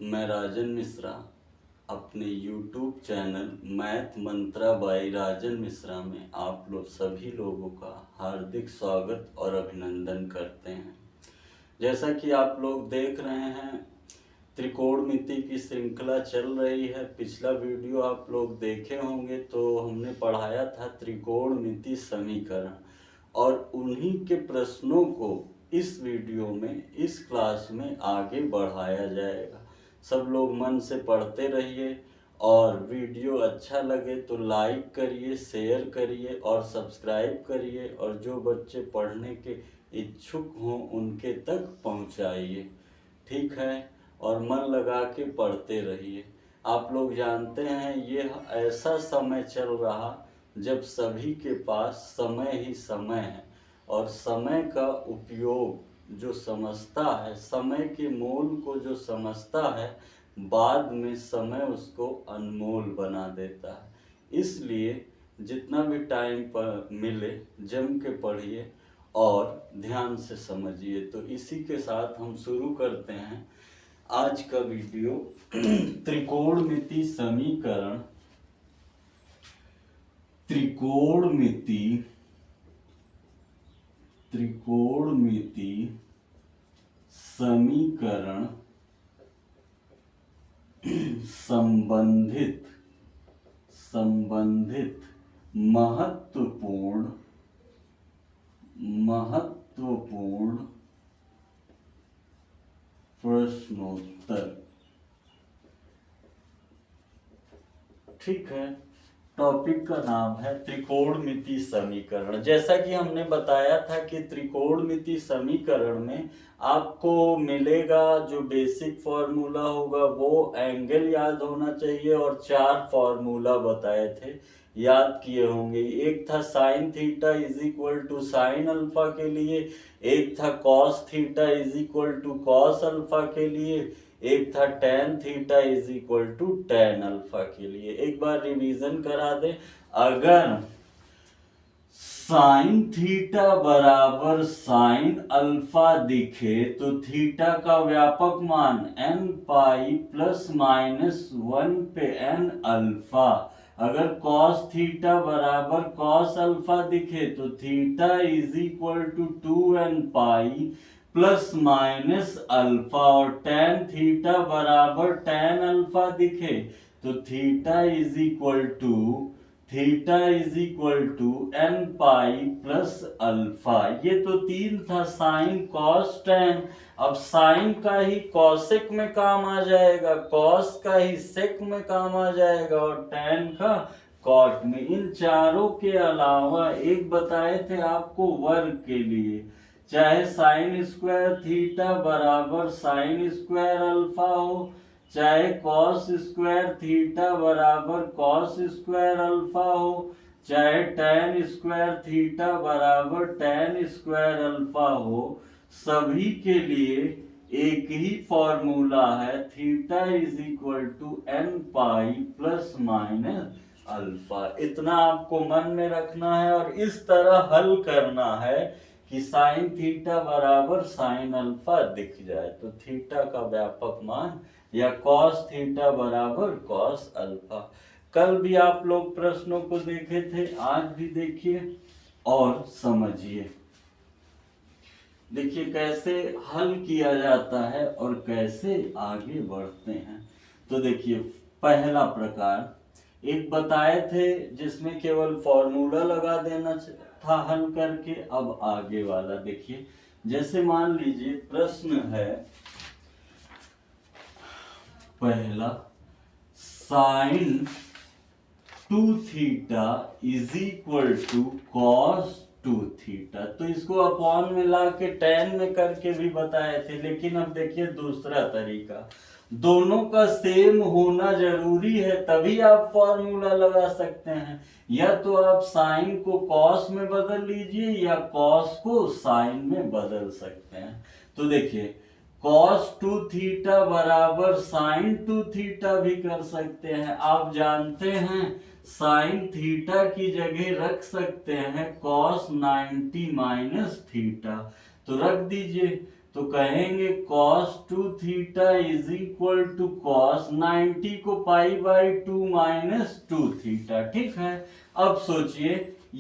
मैं राजन मिश्रा अपने YouTube channel Math Mantra by Rajan Mishra में आप लोग सभी लोगों का हार्दिक स्वागत और अभिनंदन करते हैं। जैसा कि आप लोग देख रहे हैं, त्रिकोणमिति की श्रृंखला चल रही है। पिछला वीडियो आप लोग देखे होंगे तो हमने पढ़ाया था त्रिकोणमिति समीकरण, और उन्हीं के प्रश्नों को इस वीडियो में, इस क्लास में आगे बढ़ाया जाएगा। सब लोग मन से पढ़ते रहिए, और वीडियो अच्छा लगे तो लाइक करिए, शेयर करिए और सब्सक्राइब करिए, और जो बच्चे पढ़ने के इच्छुक हों उनके तक पहुंचाइए। ठीक है, और मन लगा के पढ़ते रहिए। आप लोग जानते हैं ये ऐसा समय चल रहा जब सभी के पास समय ही समय है, और समय का उपयोग जो समझता है, समय के मोल को जो समझता है, बाद में समय उसको अनमोल बना देता है। इसलिए जितना भी टाइम पर मिले जम के पढ़िए और ध्यान से समझिए। तो इसी के साथ हम शुरू करते हैं आज का वीडियो। त्रिकोणमिति समीकरण, त्रिकोणमिति समीकरण संबंधित महत्वपूर्ण प्रश्नोत्तर। ठीक है, टॉपिक का नाम है त्रिकोणमिति समीकरण। जैसा कि हमने बताया था कि त्रिकोणमिति समीकरण में आपको मिलेगा जो बेसिक फॉर्मूला होगा वो एंगल याद होना चाहिए, और 4 फॉर्मूला बताए थे, याद किए होंगे। एक था sine theta is equal to sine alpha के लिए, एक था cos theta is equal to cos alpha के लिए, एक था tan theta is equal to tan alpha के लिए। एक बार रिवीजन करा दे। अगर साइन थीटा बराबर साइन अल्फा दिखे तो थीटा का व्यापक मान n पाई प्लस माइनस 1 पे n अल्फा। अगर कॉस थीटा बराबर कॉस अल्फा दिखे तो theta is equal to 2n pi plus minus alpha, और टेन थीटा बराबर टेन अल्फा दिखे तो theta is equal to n pi plus alpha. ये तो 3 था, साइन कॉस टेन। अब साइन का ही कॉसेक में काम आ जाएगा, कॉस का ही सेक में काम आ जाएगा, और टेन का कॉट में। इन चारों के अलावा एक बताए थे आपको वर्ग के लिए, चाहे साइन स्क्वायर थीटा बराबर साइन स्क्वायर अल्फा हो, चाहे कॉस स्क्वायर थीटा बराबर कॉस स्क्वायर अल्फा हो, चाहे टेन स्क्वायर थीटा बराबर टेन स्क्वायर अल्फा हो, सभी के लिए एक ही फॉर्मूला है, theta is equal to n pi plus minus alpha. इतना आपको मन में रखना है और इस तरह हल करना है कि साइन थीटा बराबर साइन अल्फा दिख जाए तो थीटा का व्यापक मान, या कॉस थीटा बराबर कॉस अल्फा। कल भी आप लोग प्रश्नों को देखे थे, आज भी देखिए और समझिए। देखिए कैसे हल किया जाता है और कैसे आगे बढ़ते हैं। तो देखिए पहला प्रकार एक बताए थे जिसमें केवल फॉर्मूला लगा देना था हल करके। अब आगे वाला देखिए, जैसे मान लीजिए प्रश्न है पहला, sine 2 theta is equal to cos 2 theta. तो इसको अपॉन में ला के टेन में करके भी बताए थे, लेकिन अब देखिए दूसरा तरीका, दोनों का सेम होना जरूरी है तभी आप फॉर्मूला लगा सकते हैं। या तो आप साइन को कॉस में बदल लीजिए या कॉस को साइन में बदल सकते हैं। तो देखिए cos 2 थीटा बराबर साइन 2 थीटा भी कर सकते हैं। आप जानते हैं साइन थीटा की जगह रख सकते हैं cos 90 माइनस थीटा, तो रख दीजिए तो कहेंगे cos 2 theta is equal to cos 90 को पाई बाई 2 माइनस 2 थीटा। ठीक है, अब सोचिए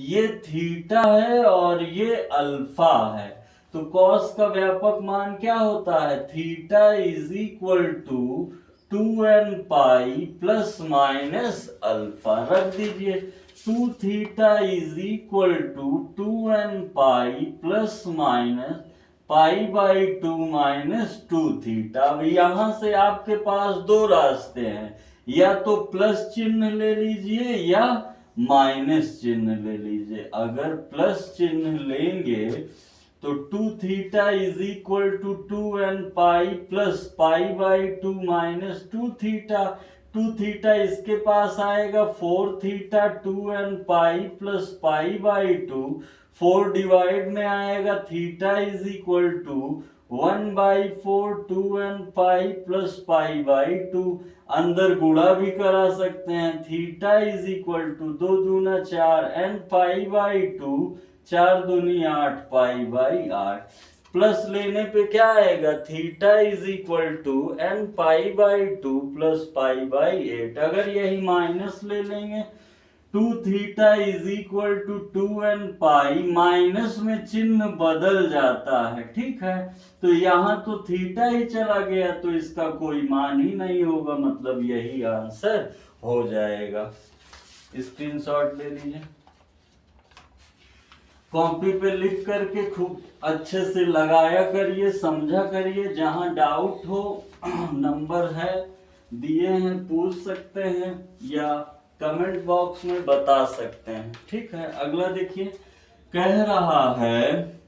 ये थीटा है और ये अल्फा है, तो cos का व्यापक मान क्या होता है, theta is equal to 2n pi plus minus alpha. रख दीजिए 2 theta is equal to 2n pi plus minus pi by 2 minus 2 theta. अब यहां से आपके पास दो रास्ते हैं, या तो प्लस चिन्ह ले लीजिए या माइनस चिन्ह ले लीजिए। अगर प्लस चिन्ह लेंगे तो 2 theta is equal to 2n pi plus pi by 2 minus 2 theta. 2 theta इसके पास आएगा 4 theta 2n pi plus pi by 2, 4 divide में आएगा theta is equal to 1/4 2n pi plus pi by 2। अंदर गुणा भी करा सकते हैं, थीटा इज इक्वल टू 2 दूना 4 n पाई बाई 2, 4 दूनी 8 पाई बाई 8। प्लस लेने पे क्या आएगा, theta is equal to n pi by 2 plus pi by 8। अगर यही माइनस ले लेंगे 2 theta is equal to 2n pi, minus में चिन्ह बदल जाता है। ठीक है, तो यहाँ तो थीटा ही चला गया तो इसका कोई मान ही नहीं होगा, मतलब यही आंसर हो जाएगा। स्क्रीनशॉट ले लीजिए, कॉपी पे लिख करके खूब अच्छे से लगाया करिए, समझा करिए। जहां डाउट हो नंबर है दिए हैं, पूछ सकते हैं या कमेंट बॉक्स में बता सकते हैं। ठीक है, अगला देखिए, कह रहा है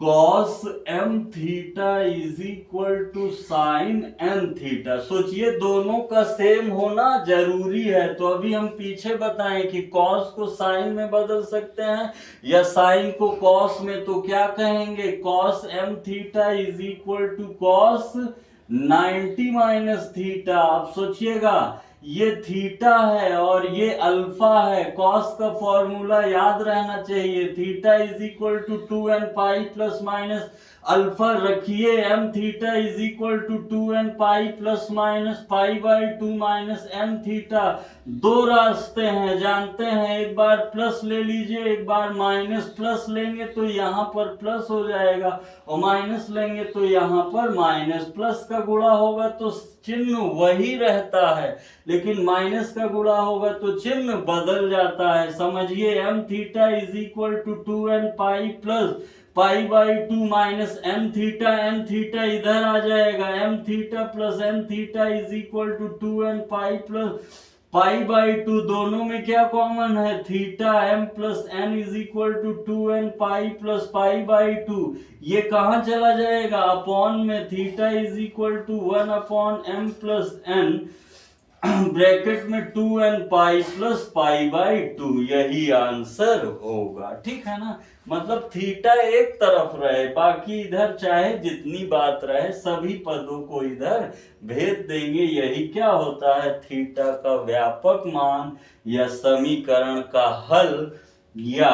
cos m theta is equal to sine n theta. सोचिए दोनों का सेम होना जरूरी है, तो अभी हम पीछे बताएं कि cos को साइन में बदल सकते हैं या साइन को cos में, तो क्या कहेंगे, cos m theta is equal to cos 90 minus theta. आप सोचिएगा ये थीटा है और ये अल्फा है, कॉस का फॉर्मूला याद रहना चाहिए, theta is equal to 2n pi plus minus alpha रखिए, m theta is equal to 2n pi plus minus pi by 2 minus m theta. दो रास्ते हैं जानते हैं, एक बार प्लस ले लीजिए, एक बार माइनस। प्लस लेंगे तो यहाँ पर प्लस हो जाएगा और माइनस लेंगे तो यहाँ पर माइनस। प्लस का गुणा होगा तो चिन्ह वही रहता है, लेकिन माइनस का गुणा होगा तो चिन्ह बदल जाता है। समझिए m theta is equal to 2n pi plus pi by 2 minus m theta इधर आ जाएगा, m theta plus m theta is equal to 2n pi plus pi by 2। दोनों में क्या कॉमन है, theta m plus n is equal to 2n pi plus pi by 2। ये कहाँ चला जाएगा, अपॉन में, theta is equal to 1 upon m plus n bracket में 2n pi plus pi by 2। यही आंसर होगा। ठीक है ना, मतलब थीटा एक तरफ रहे, बाकी इधर चाहे जितनी बात रहे सभी पदों को इधर भेज देंगे। यही क्या होता है, थीटा का व्यापक मान या समीकरण का हल, या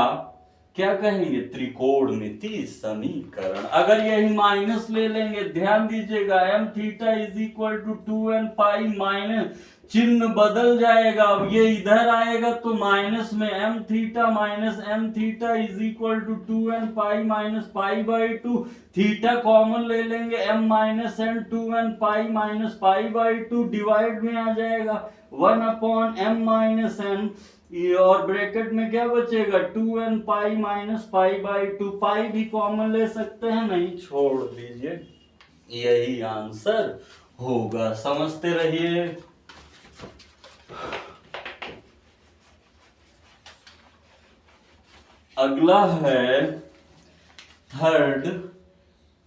क्या कहेंगे, त्रिकोणमिति समीकरण। अगर यही माइनस ले लेंगे, ध्यान दीजिएगा, m theta is equal to 2n pi minus, चिन्ह बदल जाएगा। अब ये इधर आएगा तो माइनस में m theta minus m theta is equal to 2n pi minus pi by 2। Theta common ले लेंगे, m minus n 2n pi minus pi by 2 divide में आ जाएगा 1 अपॉन m माइनस n, और ब्रैकेट में क्या बचेगा, 2n pi minus pi by 2। पाई भी कॉमन ले सकते हैं, नहीं छोड़ दीजिए, यही आंसर होगा। समझते रहिए। अगला है third,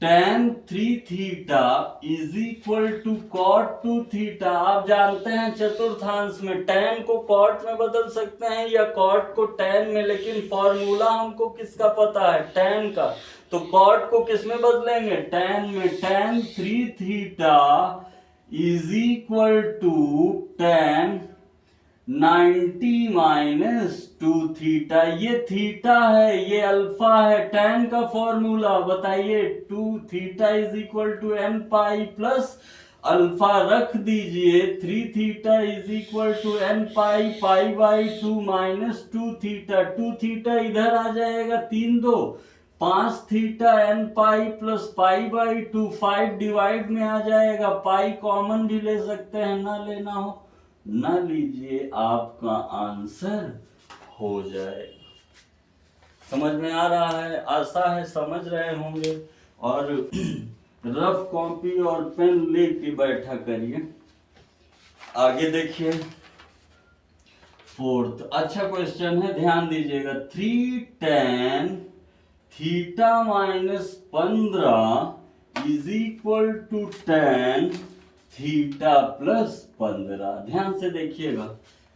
tan 3 theta is equal to cot 2 theta. आप जानते हैं चतुर्थांश में tan को cot में बदल सकते हैं या cot को tan में, लेकिन फॉर्मूला हमको किसका पता है, tan का, तो cot को किस में बदलेंगे, tan में। tan 3 theta is equal to tan 90 minus 2 theta, ये थीटा है, ये अल्फा है। tan का फॉर्मूला बताइए, 2 theta is equal to n pi plus alpha रख दीजिए, 3 theta is equal to n pi, pi by 2 minus 2 theta, 2 theta इधर आ जाएगा, 3 2 5 theta n pi plus pi by 2, 5 divide में आ जाएगा, पाई कॉमन भी ले सकते हैं, ना लेना हो ना लीजिए, आपका आंसर हो जाएगा। समझ में आ रहा है? आशा है समझ रहे होंगे। और रफ कॉपी और पेन लेके बैठा करिए। आगे देखिए, फोर्थ अच्छा क्वेश्चन है, ध्यान दीजिएगा। 3 tan theta minus 15 is equal to tan theta plus 15। ध्यान से देखिएगा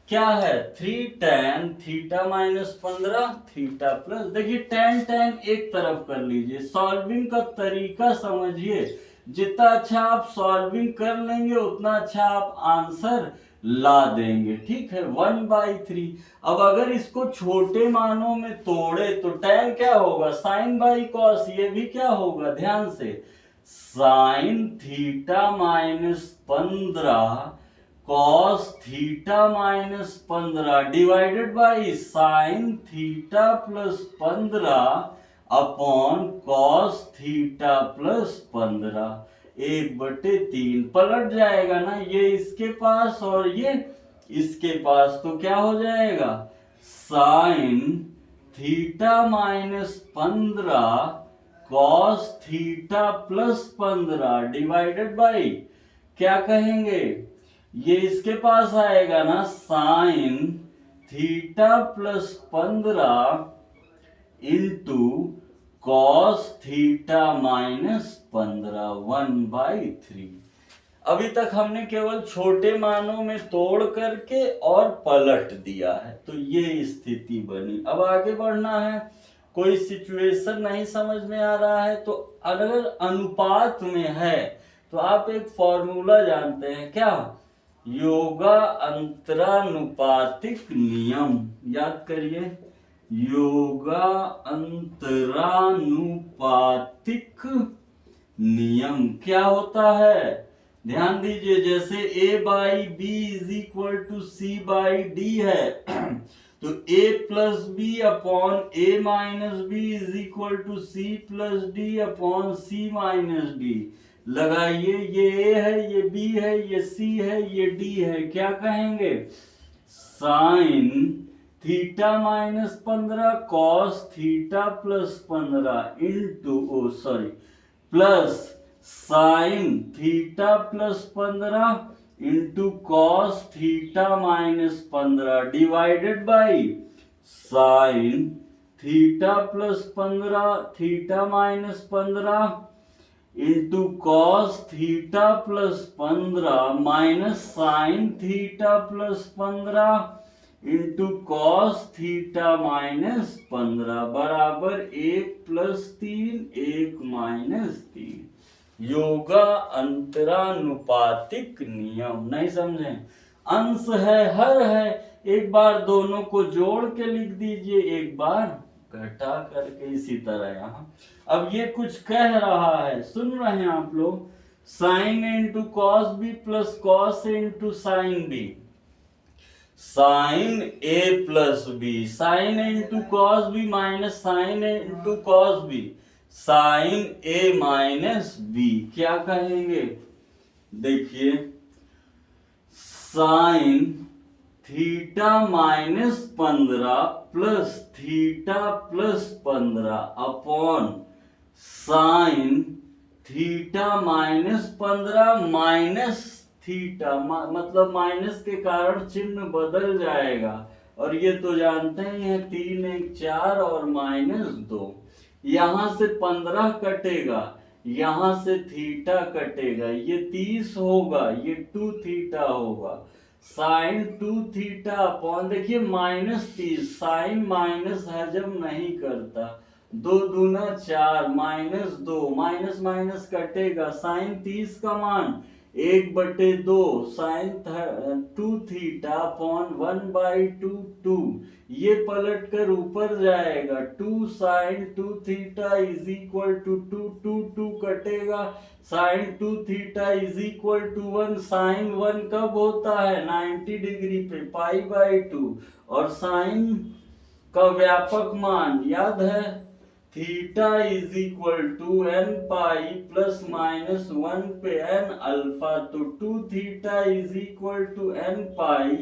क्या है, 3 tan theta minus 15 theta plus, देखिए tan एक तरफ कर लीजिए, सॉल्विंग का तरीका समझिए। जितना अच्छा आप सॉल्विंग कर लेंगे उतना अच्छा आप आंसर ला देंगे, ठीक है। 1/3। अब अगर इसको छोटे मानों में तोड़े तो tan क्या होगा, साइन बाई कॉस, ये भी क्या होगा, ध्यान से, sign theta minus 15 cos theta minus 15 divided by sine theta plus 15 upon cos theta plus 15, 1/3 पलट जाएगा ना, ये इसके पास और ये इसके पास, तो क्या हो जाएगा, sign theta minus 15 cos theta plus 15 divided by, क्या कहेंगे, ये इसके पास आएगा ना, sine theta plus 15 into cos theta minus 15, 1/3। अभी तक हमने केवल छोटे मानों में तोड़ करके और पलट दिया है, तो ये स्थिति बनी। अब आगे बढ़ना है, कोई सिचुएशन नहीं समझ में आ रहा है तो अगर अनुपात में है तो आप एक फॉर्मूला जानते हैं, क्या, योगा अंतरानुपातिक नियम, याद करिए, योगा अंतरानुपातिक नियम क्या होता है, ध्यान दीजिए। जैसे a by B is equal to C by D है, तो a plus B upon a minus B is equal to C plus D upon C minus D. लगाइए, ये a है, ये b है, ये c है, ये d है, क्या कहेंगे, sign theta minus 15 cos theta plus 15 into plus sine theta plus 15 into cos theta minus 15 divided by sine theta plus 15 theta minus 15 into cos theta plus 15 minus sine theta plus 15 into cos theta minus 15 बराबर 1 + 3 1 - 3। योगा अंतरानुपातिक नियम, नहीं समझे, अंश है हर है, एक बार दोनों को जोड़ के लिख दीजिए, एक बार घटा करके, इसी तरह यहाँ। अब ये कुछ कह रहा है, सुन रहे हैं आप लोग, sine into cos B plus cos into sine B, sine A plus B, sine into cos B minus sine into cos B, sine A minus B, क्या कहेंगे, देखिए, sine theta minus 15 plus theta plus 15 upon sine theta minus 15 minus theta, मतलब minus के कारण चिन्ह बदल जाएगा, और ये तो जानते ही हैं 3 1 4 और -2, यहां से 15 कटेगा, यहां से थीटा कटेगा, ये 30 होगा, ये 2 थीटा होगा, साइन 2 थीटा अपॉन, देखिए -30, साइन माइनस हजम नहीं करता, 2 दूना 4 -2, माइनस माइनस कटेगा, साइन 30 का मान 1/2 साइन 2 थीटा अपॉन 1/2 ये पलट कर ऊपर जाएगा 2 sine 2 theta is equal to 2 कटेगा sine 2 theta is equal to 1। Sine 1 कब होता है 90 डिग्री पे π/2 और साइन का व्यापक मान याद है theta is equal to n pi plus minus 1 पे n अल्फा। तो 2 theta is equal to n pi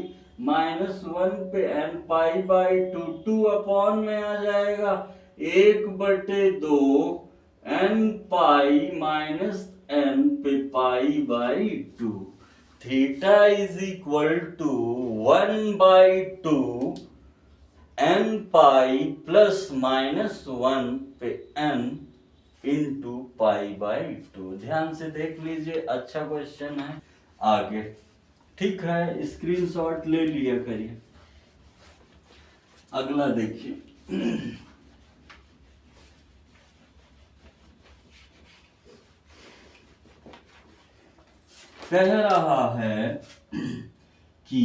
minus 1 पे n π/2 2 अपॉन में आ जाएगा 1/2 n पाई माइनस n पे π/2। Theta is equal to 1/2 n pi plus minus 1 पे n into π/2। ध्यान से देख लीजिए, अच्छा क्वेश्चन है। आगे ठीक है, स्क्रीनशॉट ले लिया करिए। अगला देखिए कह रहा है कि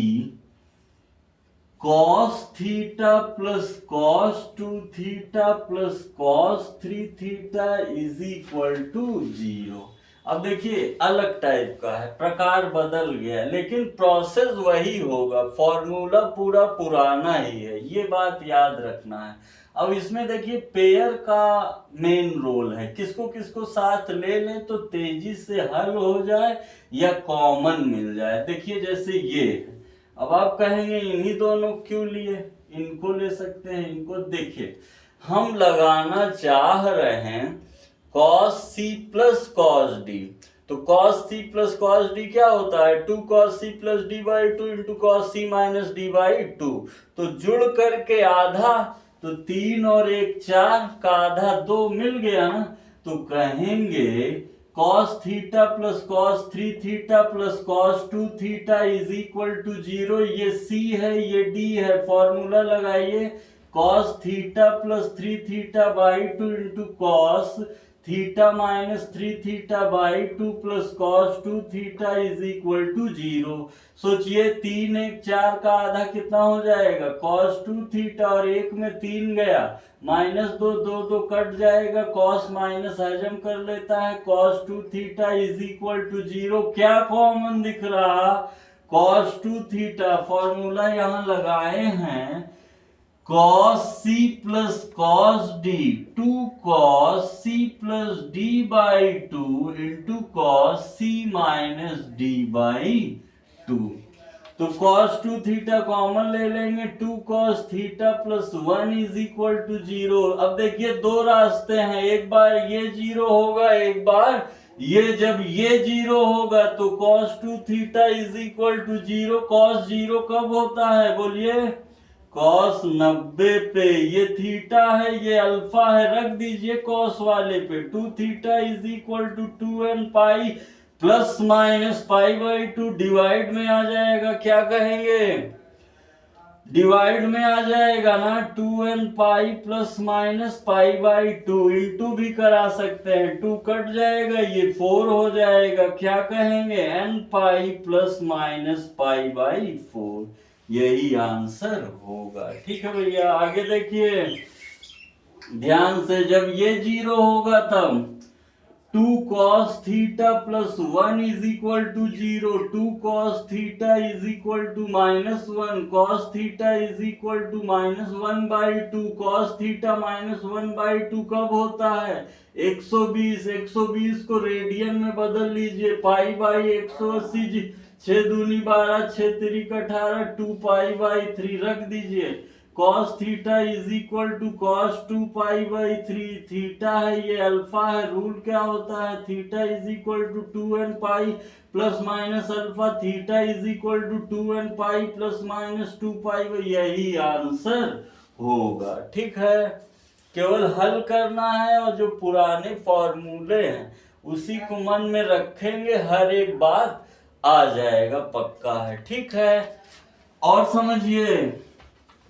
cos theta plus cos 2 theta plus cos 3 theta is equal to 0। अब देखिए अलग टाइप का है, प्रकार बदल गया लेकिन प्रोसेस वही होगा, फॉर्मूला पूरा पुराना ही है, ये बात याद रखना है। अब इसमें देखिए पेयर का मेन रोल है, किसको किसको साथ ले लें तो तेजी से हल हो जाए या कॉमन मिल जाए। देखिए जैसे ये, अब आप कहेंगे इन्हीं दोनों क्यों लिए, इनको ले सकते हैं, इनको देखिए हम लगाना चाह रहे हैं cos c plus cos d। तो cos c plus cos d क्या होता है 2 cos c plus d/2 into cos c minus d/2। तो जुड़ करके आधा, तो 3 और 1 4 का आधा 2 मिल गया ना। तो कहेंगे cos theta plus cos 3 theta plus cos 2 theta is equal to 0। ये c है ये d है, फॉर्मूला लगाइए cos theta plus 3 theta by 2 into cos theta minus 3 theta by 2 plus cos 2 theta is equal to 0। सोचिए 3 1 4 का आधा कितना हो जाएगा cos 2 थीटा और 1 में 3 गया माइनस 2 2 2 कट जाएगा, cos माइनस हजम कर लेता है, cos 2 theta is equal to 0। क्या कॉमन दिख रहा cos 2 थीटा, फॉर्मूला यहाँ लगाए हैं cos c plus cos d 2 cos c plus d by 2 into cos c minus d by 2। तो cos 2 थीटा कॉमन ले लेंगे 2 cos theta plus 1 is equal to 0। अब देखिए दो रास्ते हैं, एक बार ये 0 होगा एक बार ये, जब ये 0 होगा तो cos 2 theta is equal to 0। cos 0 कब होता है बोलिए cos 90 पे, ये थीटा है ये अल्फा है, रख दीजिए cos वाले पे। 2 theta is equal to 2n pi plus minus π/2 divide में आ जाएगा, क्या कहेंगे डिवाइड में आ जाएगा ना 2n pi plus minus π/2 into भी करा सकते हैं, 2 कट जाएगा ये 4 हो जाएगा, क्या कहेंगे n पाई प्लस माइनस π/4। यही आंसर होगा। ठीक है भैया, आगे देखिए ध्यान से, जब ये 0 होगा तब 2 cos theta plus 1 is equal to 0। 2 cos theta is equal to minus 1, cos theta is equal to minus 1/2। cos theta minus 1/2 कब होता है 120। 120 को रेडियन में बदल लीजिए, π/180 6 दूनी 12 6 तिरिक 18 2 π/3 रख दीजिए। cos theta is equal to cos 2 π/3। Theta है ये अल्फा है, रूल क्या होता है theta is equal to 2n pi plus minus alpha. Theta is equal to 2n pi plus minus 2 pi. यही आंसर होगा। ठीक है, केवल हल करना है और जो पुराने फॉर्मूले हैं उसी को मन में रखेंगे, हर एक बात आ जाएगा, पक्का है। ठीक है, और समझिए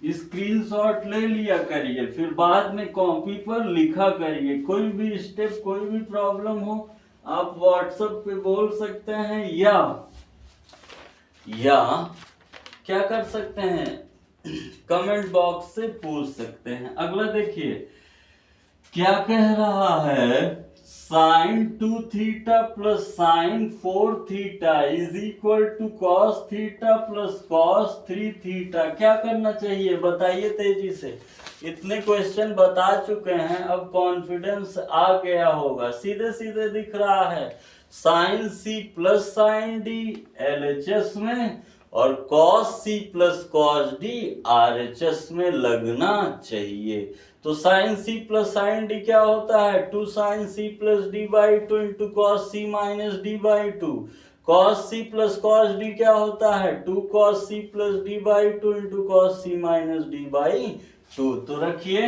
स्क्रीनशॉट ले लिया करिए, फिर बाद में कॉपी पर लिखा करिए, कोई भी स्टेप कोई भी प्रॉब्लम हो आप व्हाट्सएप पे बोल सकते हैं या क्या कर सकते हैं, कमेंट बॉक्स से पूछ सकते हैं। अगला देखिए क्या कह रहा है, sine 2 theta plus sine 4 theta is equal to cos theta plus cos 3 theta. क्या करना चाहिए बताइए तेजी से, इतने क्वेश्चन बता चुके हैं, अब कॉन्फिडेंस आ गया होगा। सीधे सीधे दिख रहा है, sine C plus sine D LHS में और cos C plus cos D RHS में लगना चाहिए। तो sine C plus sine D क्या होता है, 2 sine C plus D by 2 into cos C minus D by 2। Cos C plus cos D क्या होता है, 2 cos C plus D by 2 into cos C minus D by 2। तो रखिए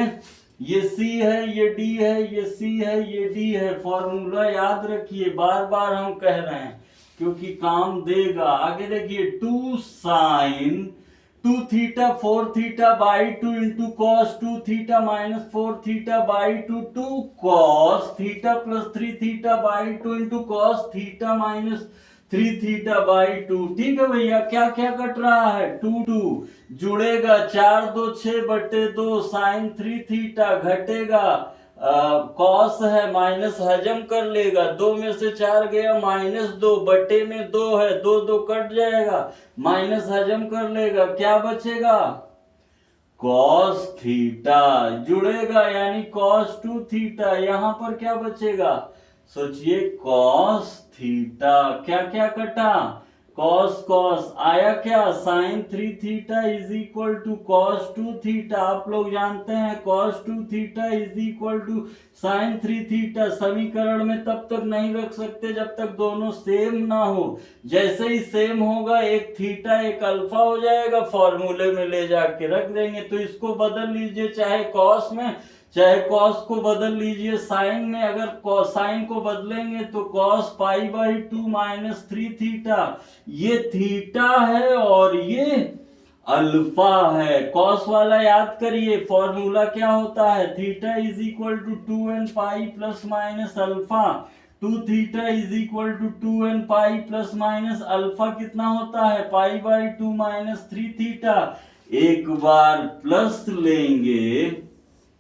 ये C है, ये D है, ये C है, ये D है। फॉर्मूला याद रखिए, बार बार हम कह रहे हैं क्योंकि काम देगा। आगे देखिए 2 sine 2 theta 4 theta by 2 into cos 2 theta minus 4 theta by 2 2 cos theta plus 3 theta by 2 into cos theta minus 3 theta by 2। ठीक है भैया, क्या क्या कट रहा है, 2 2 जुड़ेगा, 4 2 6 बटे 2 साइन 3 थीटा घटेगा, कॉस है माइनस हजम कर लेगा, 2 में से 4 गया माइनस 2 बटे में 2 है, 2 2 कट जाएगा, माइनस हजम कर लेगा, क्या बचेगा कॉस थीटा जुड़ेगा यानी कॉस 2 थीटा। यहां पर क्या बचेगा सोचिए, कॉस थीटा। क्या क्या कटा, कॉस कॉस आया, क्या sine 3 theta is equal to cos 2 theta. आप लोग जानते हैं cos 2 theta is equal to sine 3 theta. समीकरण में तब तक नहीं रख सकते जब तक दोनों सेम ना हो। जैसे ही सेम होगा एक थीटा एक अल्फा हो जाएगा, फॉर्मूले में ले जाके रख देंगे। तो इसको बदल लीजिए, चाहे कॉस में चाहे कॉस को बदल लीजिए साइन में। अगर साइन को बदलेंगे तो cos pi by 2 minus 3 theta, ये थीटा है और ये अल्फा है। कॉस वाला याद करिए, फॉर्मूला क्या होता है, theta is equal to 2n pi plus minus alpha. 2 theta is equal to 2n pi plus minus alpha कितना होता है, पाई बाई 2 माइनस 3 थीटा। एक बार प्लस लेंगे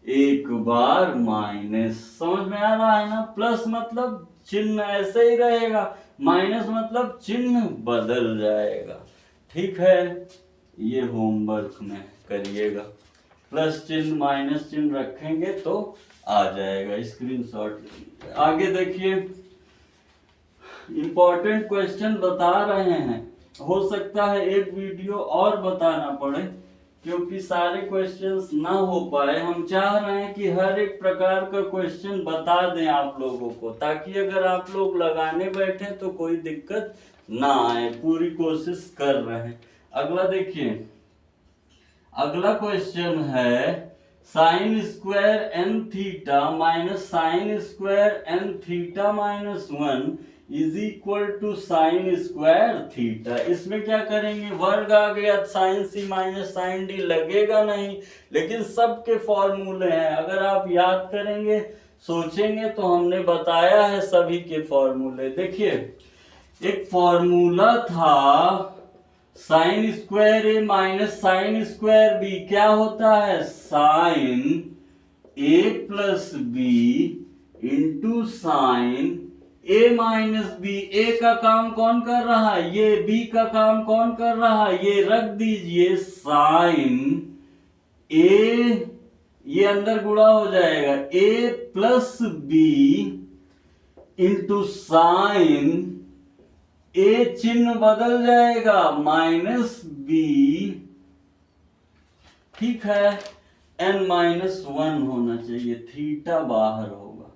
एक बार माइनस, समझ में आ रहा है ना। प्लस मतलब चिन्ह ऐसे ही रहेगा, माइनस मतलब चिन्ह बदल जाएगा। ठीक है, ये होमवर्क में करिएगा, प्लस चिन्ह माइनस चिन्ह रखेंगे तो आ जाएगा, स्क्रीनशॉट। आगे देखिए इंपॉर्टेंट क्वेश्चन बता रहे हैं, हो सकता है एक वीडियो और बताना पड़े क्योंकि सारे क्वेश्चंस ना हो पाए। हम चाह रहे हैं कि हर एक प्रकार का क्वेश्चन बता दें आप लोगों को, ताकि अगर आप लोग लगाने बैठे तो कोई दिक्कत ना आए। पूरी कोशिश कर रहे हैं। अगला देखिए, अगला क्वेश्चन है sine square N theta minus sine square N theta minus 1 is equal to sine square theta. इसमें क्या करेंगे, वर्ग आ गया, sine C minus sine D लगेगा नहीं, लेकिन सबके फॉर्मूले हैं। अगर आप याद करेंगे सोचेंगे तो हमने बताया है सभी के फॉर्मूले। देखिए एक फॉर्मूला था साइन स्क्वायर ए माइनस साइन स्क्वायर बी, क्या होता है sign A plus B into sine A minus B. ए का काम कौन कर रहा है, ये, बी का काम कौन कर रहा है, ये। रख दीजिए साइन ए, ये अंदर गुणा हो जाएगा, ए प्लस बी इंटू साइन ए, चिन्ह बदल जाएगा, माइनस बी। ठीक है, n माइनस 1 होना चाहिए, थीटा बाहर होगा,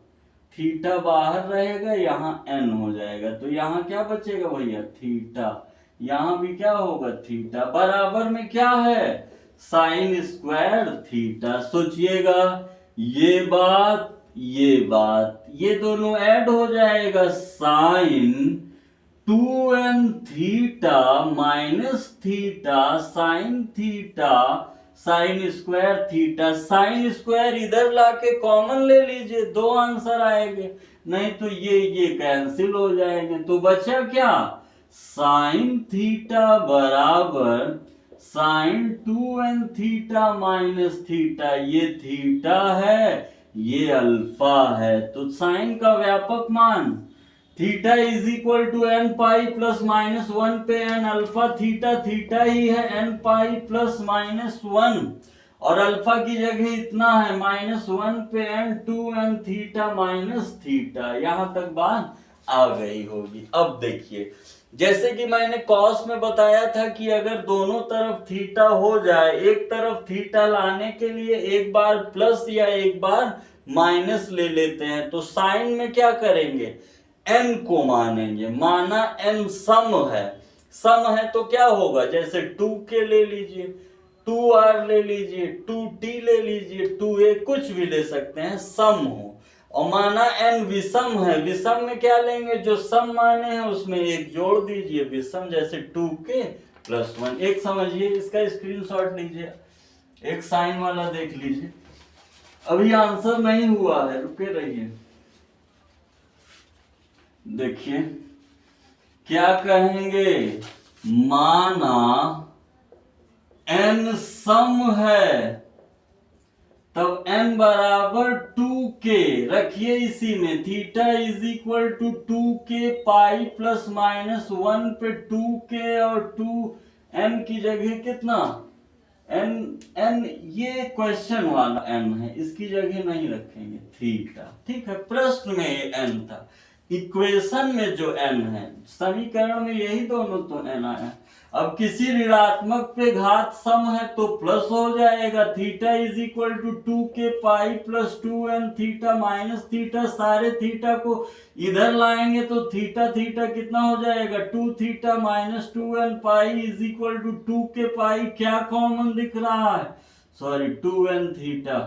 थीटा बाहर रहेगा, यहाँ n हो जाएगा। तो यहाँ क्या बचेगा भैया, थीटा। यहाँ भी क्या होगा, थीटा। बराबर में क्या है, साइन स्क्वायर थीटा। सोचिएगा ये बात ये बात, ये दोनों ऐड हो जाएगा, sine 2n theta minus theta sine theta sine square theta. Sine square इधर लाके कॉमन ले लीजिए, दो आंसर आएंगे, नहीं तो ये कैंसिल हो जाएंगे। तो बचा क्या, साइन थीटा बराबर sine 2n theta minus theta. ये थीटा है, ये अल्फा है। तो साइन का व्यापक मान theta is equal to N pi plus minus 1 पे एन अल्फा थीटा। थीटा ही है एन पाई प्लस माइनस 1, और अल्फा की जगह इतना है -1 पे N 2n theta minus theta. यहां तक बात आ गई होगी। अब देखिए, जैसे कि मैंने कॉस में बताया था कि अगर दोनों तरफ थीटा हो जाए, एक तरफ थीटा लाने के लिए एक बार प्लस या एक बार माइनस ले लेते हैं, तो साइन में क्या करेंगे, n को मानेंगे। माना n सम है, सम है तो क्या होगा, जैसे 2k ले लीजिए, 2r ले लीजिए, 2t ले लीजिए, 2a कुछ भी ले सकते हैं, सम हो। और माना n विषम है, विषम में क्या लेंगे, जो सम माने हैं उसमें एक जोड़ दीजिए विषम, जैसे 2k प्लस 1। एक समझिए, इसका स्क्रीनशॉट लीजिए, एक साइन वाला देख लीजिए। अभी आंसर नहीं हुआ है, रुके रहिए। देखिए क्या कहेंगे, माना n सम है, तब n बराबर 2k रखिए इसी में। Theta is equal to 2k pi plus minus 1 पे 2k और 2n की जगह कितना n ये क्वेश्चन वाला n है, इसकी जगह नहीं रखेंगे थीटा। ठीक है, प्रश्न में ये n था, इक्वेशन में जो n है, समीकरण में यही दोनों तो n आया। अब किसी ऋणात्मक पे घात सम है तो प्लस हो जाएगा। Theta is equal to 2k pi plus 2n theta minus theta. सारे थीटा को इधर लाएंगे तो थीटा थीटा कितना हो जाएगा, 2 theta minus 2n pi is equal to 2k pi. क्या कॉमन दिख रहा है, सॉरी 2n थीटा,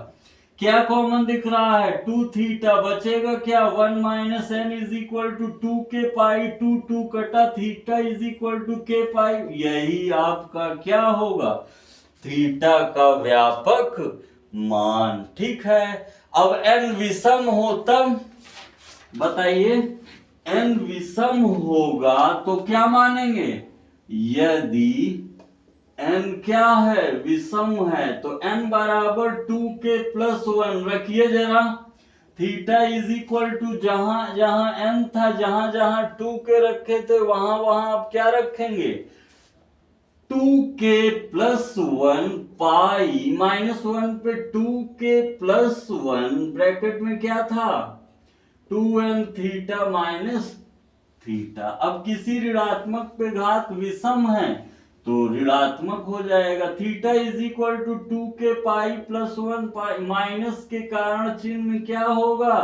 क्या कॉमन दिख रहा है, 2 थीटा। बचेगा क्या, 1 minus n is equal to 2k pi, 2 कटा, theta is equal to k pi. यही आपका क्या होगा, थीटा का व्यापक मान। ठीक है, अब n विषम हो तब बताइए, n विषम होगा तो क्या मानेंगे, यदि n क्या है, विषम है, तो n बराबर 2k प्लस 1 रखिए जरा। थीटा इज इक्वल टू जहां जहां n था, जहां जहां 2k रखे थे वहां वहां आप क्या रखेंगे, 2k प्लस 1 पाई -1 पे 2k प्लस 1 ब्रैकेट में क्या था, 2n थीटा माइनस थीटा। अब किसी ऋणात्मक पे घात विषम है तो ऋणात्मक हो जाएगा। Theta is equal to 2k pi plus 1 pi, minus के कारण चिन्ह में क्या होगा,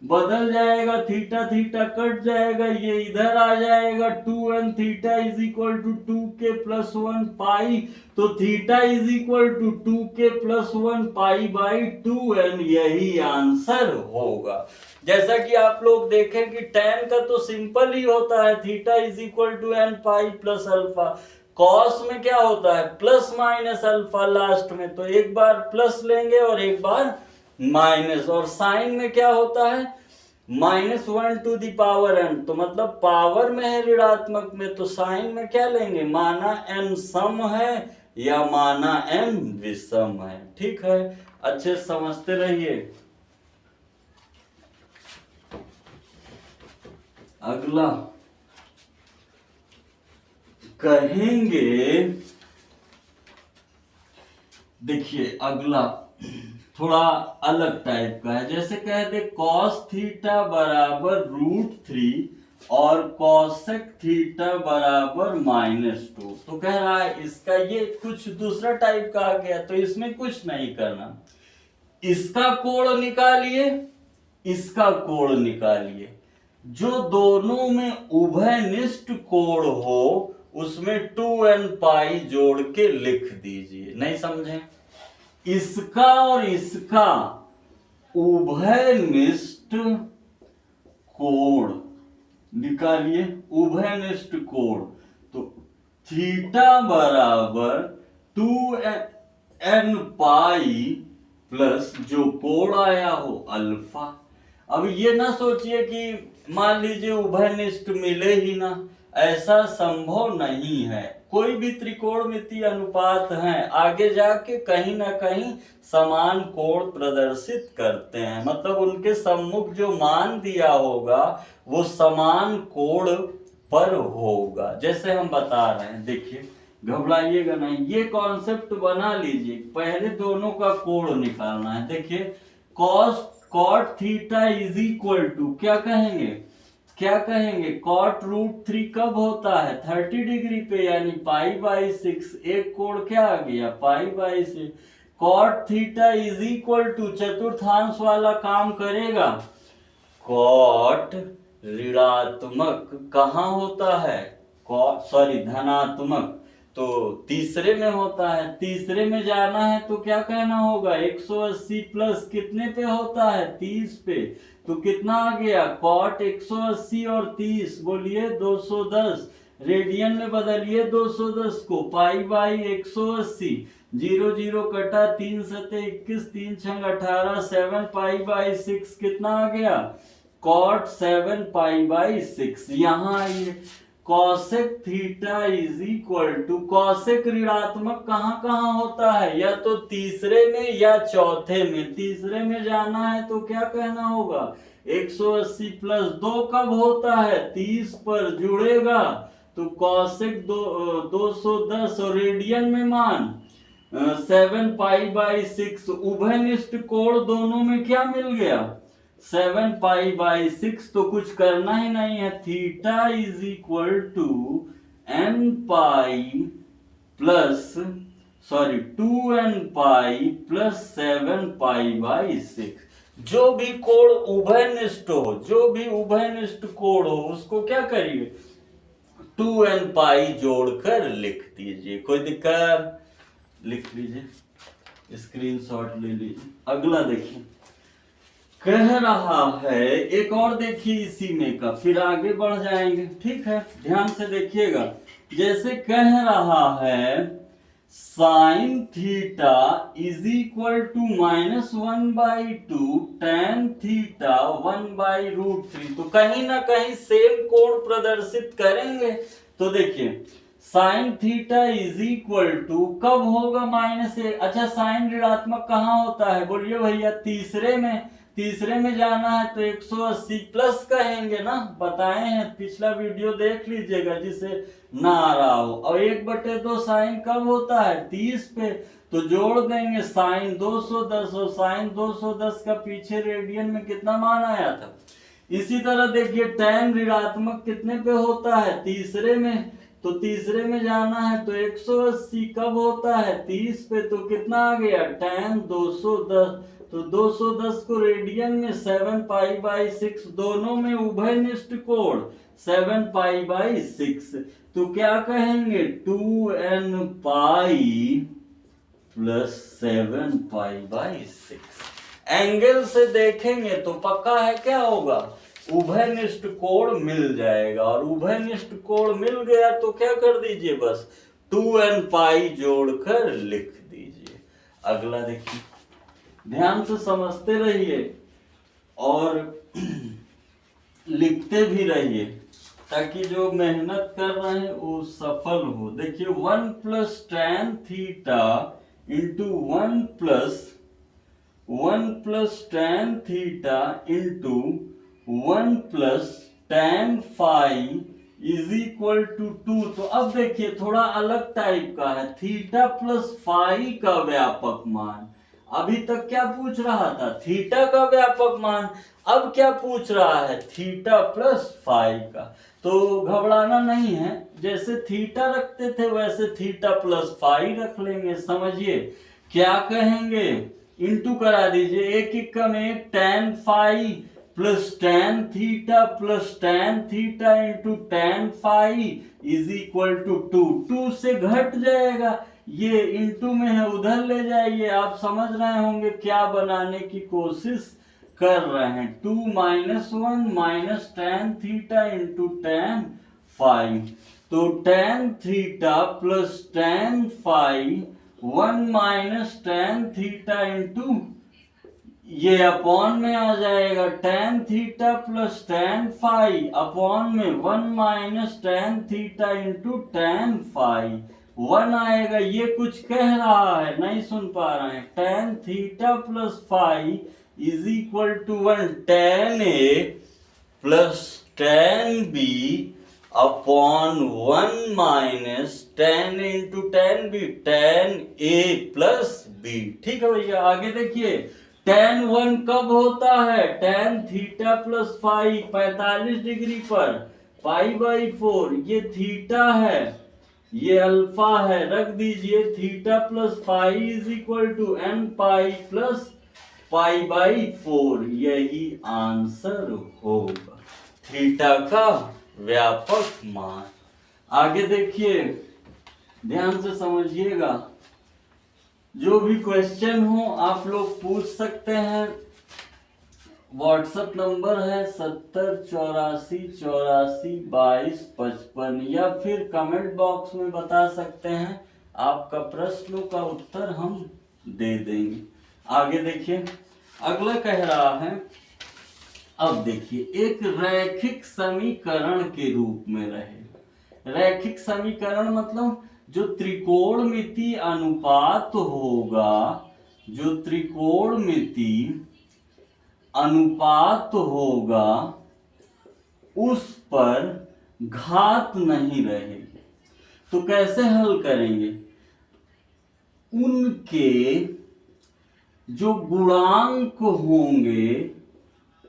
बदल जाएगा, थीटा थीटा कट जाएगा, ये इधर आ जाएगा, 2n theta is equal to 2k plus 1 pi. तो theta is equal to 2k plus 1 pi by 2n, यही आंसर होगा। जैसा कि आप लोग देखें कि tan का तो सिंपल ही होता है, theta is equal to n pi plus alpha. Cos में क्या होता है, प्लस माइनस अल्फा लास्ट में, तो एक बार प्लस लेंगे और एक बार माइनस। और साइन में क्या होता है, -1 टू द पावर n, तो मतलब पावर में है ऋणात्मक में, तो साइन में क्या लेंगे, माना n सम है या माना n विषम है। ठीक है, अच्छे समझते रहिए। अगला कहेंगे, देखिए अगला थोड़ा अलग टाइप का है। जैसे कह दे cos थीटा बराबर √3 और cosec थीटा बराबर -2, तो कह रहा है इसका ये कुछ दूसरा टाइप का आ गया, तो इसमें कुछ नहीं करना, इसका कोण निकालिए, इसका कोण निकालिए, जो दोनों में उभयनिष्ठ कोण हो उसमें 2n पाई जोड़ के लिख दीजिए। नहीं समझे, इसका और इसका उभयनिष्ठ कोण निकालिए, उभयनिष्ठ कोण, तो थीटा बराबर एन पाई प्लस जो कोण आया हो अल्फा। अब ये ना सोचिए कि मान लीजिए उभयनिष्ठ मिले ही ना, ऐसा संभव नहीं है। कोई भी त्रिकोणमितीय अनुपात हैं आगे जाके कहीं ना कहीं समान कोण प्रदर्शित करते हैं, मतलब उनके सम्मुख जो मान दिया होगा वो समान कोण पर होगा। जैसे हम बता रहे हैं, देखिए घबराइएगा नहीं, ये कॉन्सेप्ट बना लीजिए। पहले दोनों का कोण निकालना है। देखिए cos cot theta is equal to क्या कहेंगे, क्या कहेंगे, कॉट रूट 3 कब होता है 30 डिग्री पे, यानी पाई/6। एक कोण क्या आ गया पाई/6। Cot theta is equal to चतुर्थांश वाला काम करेगा। कॉट ऋणात्मक कहाँ होता है, कॉट सॉरी धनात्मक तो तीसरे में होता है। तीसरे में जाना है तो क्या कहना होगा, 180 प्लस कितने पे होता है 30 पे, तो कितना आ गया कॉट 180 और 30 बोलिए 210। रेडियन में बदलिए 210 को, पाई/180, 0 0 कटा, 3 सते 21, 3 छंग 18, 7 पाई/6 कितना आ गया कॉट 7 पाई/6। यहाँ आइए cosec theta is equal to, cosec ऋणात्मक कहाँ कहाँ होता है, या तो तीसरे में या चौथे में। तीसरे में जाना है तो क्या कहना होगा 180 प्लस 2 कब होता है 30 पर जुड़ेगा, तो कॉसेक 210 और रेडियन में मान 7 पाई/6। उभयनिष्ठ कोण दोनों में क्या मिल गया 7 पाई/6। तो कुछ करना ही नहीं है, theta is equal to n pi plus 2n pi plus 7 pi. जो भी कोण उभयनिष्ठ हो, जो भी उभयनिष्ठ कोण हो उसको क्या करिए 2n पाई जोड़कर लिख दीजिए। कोई दिक्कत, लिख लीजिए, स्क्रीनशॉट ले लीजिए। अगला देखिए कह रहा है, एक और देखिए इसी में का, फिर आगे बढ़ जाएंगे, ठीक है ध्यान से देखिएगा। जैसे कह रहा है sine theta is equal to -1/2 tan theta 1/√3, तो कहीं ना कहीं सेम कोण प्रदर्शित करेंगे। तो देखिए sine theta is equal to कब होगा -1। अच्छा साइन ऋणात्मक कहाँ होता है बोलिए भैया तीसरे में। तीसरे में जाना है तो 180 प्लस कहेंगे ना, बताए हैं पिछला वीडियो देख लीजिएगा जिसे ना आ रहा हो। और 1/2 साइन कब होता है 30 पे, तो जोड़ देंगे साइन 210 और साइन 210 का पीछे रेडियन में कितना मान आया था। इसी तरह देखिए tan ऋणात्मक कितने पे होता है तीसरे में, तो तीसरे में जाना है तो 180 कब होता है 30 पे, तो कितना आ गया tan 210। तो 210 को रेडियन में 7 पाई/6, दोनों में उभयनिष्ठ कोण 7 पाई/6, तो क्या कहेंगे 2n पाई प्लस 7 पाई/6। एंगल से देखेंगे तो पक्का है क्या होगा उभयनिष्ठ कोण मिल जाएगा, और उभयनिष्ठ कोण मिल गया तो क्या कर दीजिए बस 2n पाई जोड़कर लिख दीजिए। अगला देखिए ध्यान से समझते रहिए और लिखते भी रहिए ताकि जो मेहनत कर रहे हैं वो सफल हो। देखिए 1 plus tan theta into 1 plus tan theta into 1 plus tan phi is equal to 2। तो अब देखिए थोड़ा अलग टाइप का है, थीटा प्लस फाई का व्यापक मान। अभी तक क्या पूछ रहा था थीटा का व्यापक मान, अब क्या पूछ रहा है थीटा प्लस फाई का। तो घबराना नहीं है, जैसे थीटा रखते थे वैसे थीटा प्लस फाई रख लेंगे। समझिए क्या कहेंगे इंटू करा दीजिए, एक एक का में tan phi plus tan theta plus tan theta into tan phi is equal to 2। 2 से घट जाएगा, ये इंटू में है उधर ले जाइए। आप समझ रहे होंगे क्या बनाने की कोशिश कर रहे हैं। 2 - 1 minus tan theta into tan phi, तो tan theta plus tan phi 1 minus tan theta into, ये अपॉन में आ जाएगा tan theta plus tan phi, upon में 1 minus tan theta into tan phi, 1 आएगा। ये कुछ कह रहा है, नहीं सुन पा रहे हैं। Tan theta plus phi is equal to 1, tan A plus tan B upon 1 minus tan into tan B, tan A plus B. ठीक है भैया, आगे देखिए। tan 1 कब होता है? tan theta plus phi 45 degree पर, पाई बाई 4, ये थीटा है, ये अल्फा है, रख दीजिए। Theta plus phi is equal to n pi plus pi by 4, यही आंसर होगा, थीटा का व्यापक मान। आगे देखिए, ध्यान से समझिएगा। जो भी क्वेश्चन हो आप लोग पूछ सकते हैं। व्हाट्सएप नंबर है 7084842255, या फिर कमेंट बॉक्स में बता सकते हैं। आपका प्रश्नों का उत्तर हम दे देंगे। आगे देखिए, अगला कह रहा है, अब देखिए, एक रैखिक समीकरण के रूप में रहे। रैखिक समीकरण मतलब जो त्रिकोणमिति अनुपात होगा, जो त्रिकोणमिति अनुपात होगा उस पर घात नहीं रहेगी। तो कैसे हल करेंगे? उनके जो गुणांक होंगे,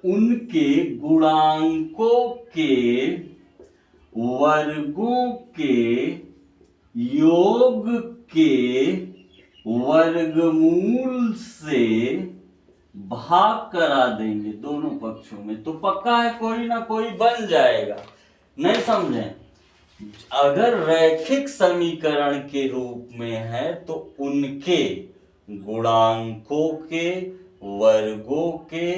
उनके गुणांकों के वर्गों के योग के वर्गमूल से भाग करा देंगे दोनों पक्षों में, तो पक्का है कोई ना कोई बन जाएगा। नहीं समझे? अगर रैखिक समीकरण के रूप में है तो उनके गुणांकों के वर्गों के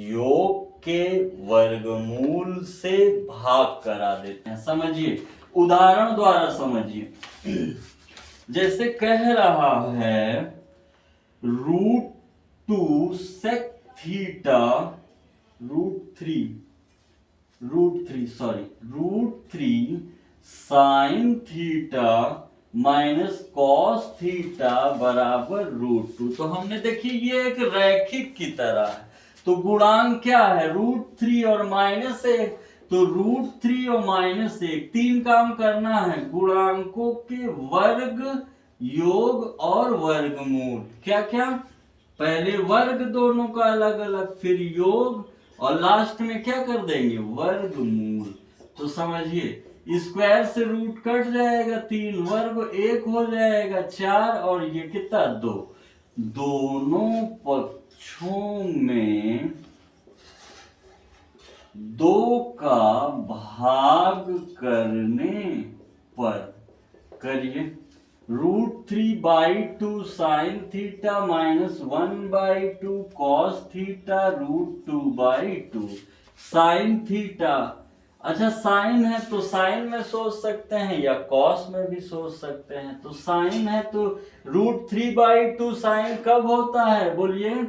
योग के वर्गमूल से भाग करा देते हैं। समझिए, उदाहरण द्वारा समझिए। जैसे कह रहा है √2 sec theta √3 sin theta minus cos theta बराबर √2। तो हमने देखिए ये एक रैखिक की तरह है। तो गुणांक क्या है? √3 और -1। तो √3 और -1, 3 काम करना है। गुणांकों के वर्ग, योग और वर्गमूल। क्या क्या? पहले वर्ग दोनों का अलग अलग, फिर योग, और लास्ट में क्या कर देंगे? वर्गमूल। तो समझिए, स्क्वायर से रूट कट जाएगा, 3 वर्ग 1 हो जाएगा 4, और ये कितना? 2। दोनों पक्षों में 2 का भाग करने पर करिए। √3/2 sin theta minus 1/2 cos theta √2/2 sin theta. अच्छा, साइन है तो साइन में सोच सकते हैं या कॉस में भी सोच सकते हैं। तो साइन है तो √3/2 साइन कब होता है? बोलिए,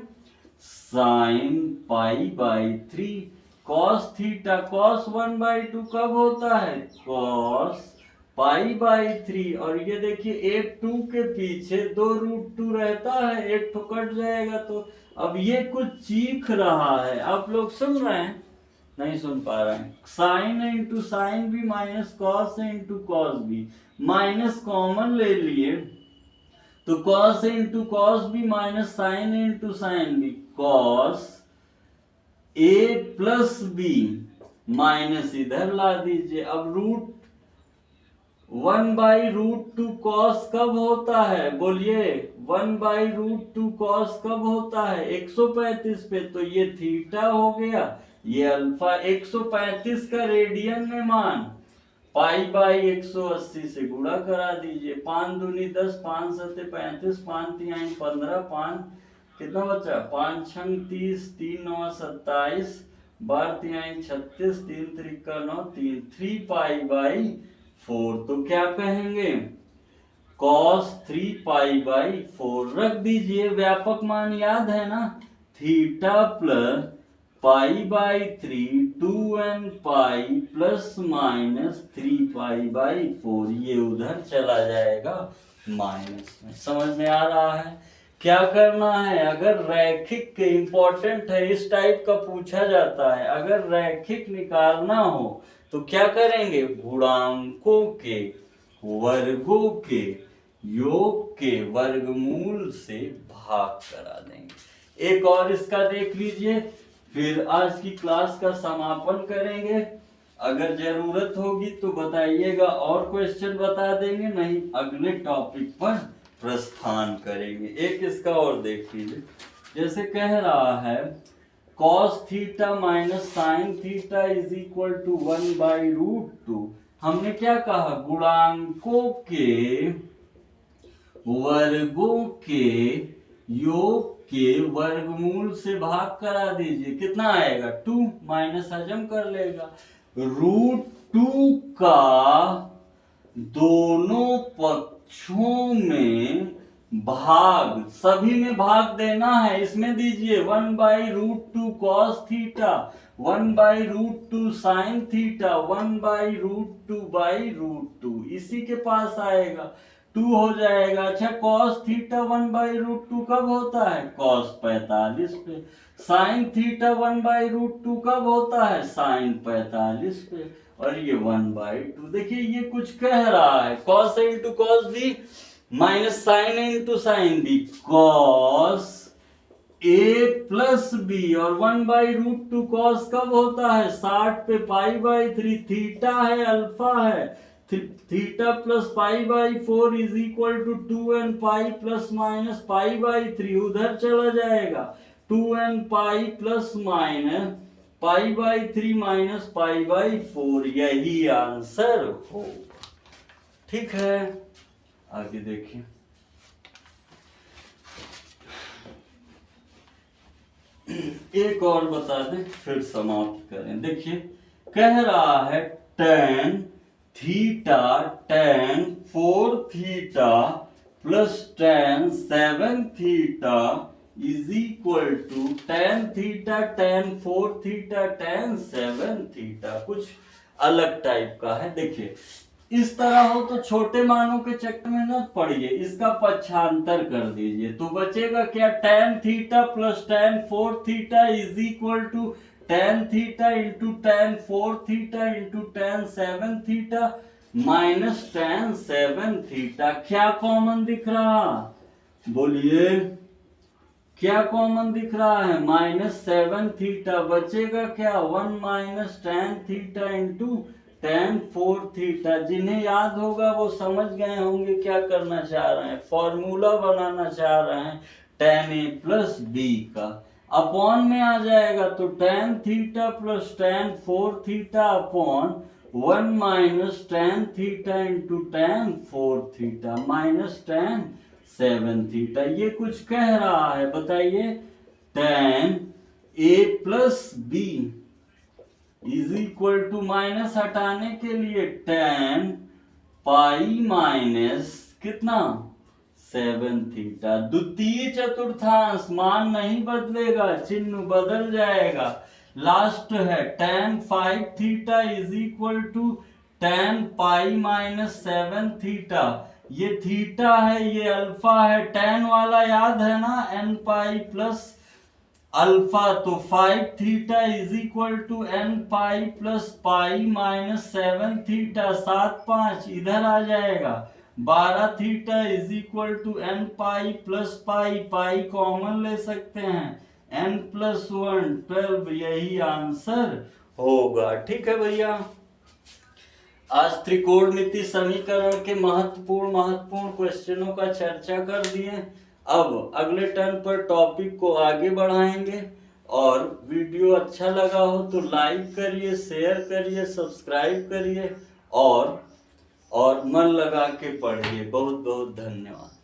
साइन π/3। कॉस थीटा कॉस 1/2 कब होता है? कॉस π/3। और ये देखिए, एक 2 के पीछे 2 √2 रहता है, एक तो कट जाएगा। तो अब ये कुछ चीख रहा है, आप लोग सुन रहे हैं? नहीं सुन पा रहे हैं। साइन इंटू साइन भी माइनस कॉस इंटू कॉस भी, माइनस कॉमन ले लिए तो कॉस इंटू कॉस भी माइनस साइन इंटू साइन भी, cos A plus B, minus इधर ला दीजिए। अब √1/√2 कॉस कब होता है? बोलिए, 1/√2 कॉस कब होता है? 135 पे। तो ये थीटा हो गया, ये अल्फा। 135 का रेडियन में मान π/180 से गुणा करा दीजिए। 5 दूनी 10, 5 सत्ते 35, 5 तिहाई 15, 5 कितना बचा? 5 छंग 30, 3 9 27, 12 तिहाई 36, 3 त्रिका 9, 3 3π/4। तो क्या कहेंगे? cos 3π/4 रख दीजिए, व्यापक मान याद है ना, theta plus π/3 2n pi plus minus 3π/4, ये उधर चला जाएगा माइनस में। समझ में आ रहा है? क्या करना है, अगर रैखिक के इंपॉर्टेंट है, इस टाइप का पूछा जाता है, अगर रैखिक निकालना हो तो क्या करेंगे, गुणांकों के वर्गों के योग के वर्गमूल से भाग करा देंगे। एक और इसका देख लीजिए, फिर आज की क्लास का समापन करेंगे। अगर जरूरत होगी तो बताइएगा, और क्वेश्चन बता देंगे, नहीं अगले टॉपिक पर प्रस्थान करेंगे। एक इसका और देख लीजिए, जैसे कह रहा है cos theta minus sine theta is equal to 1/√2। हमने क्या कहा, गुणांकों के वर्गों के योग के वर्गमूल से भाग करा दीजिए, कितना आएगा 2, माइनस हजम कर लेगा। √2 का दोनों पक्षों में भाग, सभी में भाग देना है, इसमें दीजिए 1/√2 cos थीटा, 1/√2 साइन थीटा, 1/√2/√2, इसी के पास आएगा 2 हो जाएगा। अच्छा, cos थीटा 1/√2 कब होता है, cos 45 पे। साइन थीटा 1/√2 कब होता है, साइन 45 पे। और ये 1/2, देखिए ये कुछ कह रहा है, cos a into cos b minus sine a into sine b, cos a plus b, और 1/√2 cos कब होता है, 60 पे π/3, थीटा है अल्फा है, theta plus π/4 is equal to 2n pi plus minus π/3, उधर चला जाएगा 2n pi plus minus π/3 minus π/4, यही आंसर होगा। ठीक है, आगे देखिए, एक और बता दें फिर समाप्त करें। देखिए कह रहा है tan theta tan 4 theta plus tan 7 theta is equal to tan theta tan 4 theta tan 7 theta, कुछ अलग टाइप का है। देखिए इस तरह हो तो छोटे मानों के चक्कर में न पड़िए, इसका पक्षांतर कर दीजिए तो बचेगा क्या, tan theta plus tan 4 theta is equal to tan theta into tan 4 theta into tan 7 theta minus tan 7 theta. क्या कॉमन दिख रहा, बोलिए क्या कॉमन दिख रहा है, -7 थीटा, बचेगा क्या 1 minus tan theta into tan 4 theta. जिन्हें याद होगा वो समझ गए होंगे क्या करना चाह रहे हैं, फॉर्मूला बनाना चाह रहे हैं tan a प्लस b का, अपॉन में आ जाएगा तो tan theta plus tan 4 theta upon 1 minus tan theta into tan 4 theta minus tan 7 theta. ये कुछ कह रहा है, बताइए tan a plus b is equal to, minus हटाने के लिए tan पाई माइनस कितना 7 थीटा। द्वितीय चतुर्थांश मान नहीं बदलेगा, चिन्ह बदल जाएगा, लास्ट है tan 5 theta is equal to tan pi minus 7 theta. ये थीटा है, ये अल्फा है, tan वाला याद है ना, n पाई प्लस अल्फा, तो 5 theta is equal to n pi plus pi minus 7 theta, 7 5 इधर आ जाएगा, 12 theta is equal to n pi plus pi, pi common ले सकते हैं, n प्लस 1 12, यही आंसर होगा। ठीक है भैया, आज त्रिकोणमिति समीकरण के महत्वपूर्ण क्वेश्चनों का चर्चा कर दिए। अब अगले टर्न पर टॉपिक को आगे बढ़ाएंगे, और वीडियो अच्छा लगा हो तो लाइक करिए, शेयर करिए, सब्सक्राइब करिए और मन लगा के पढ़िए। बहुत बहुत धन्यवाद।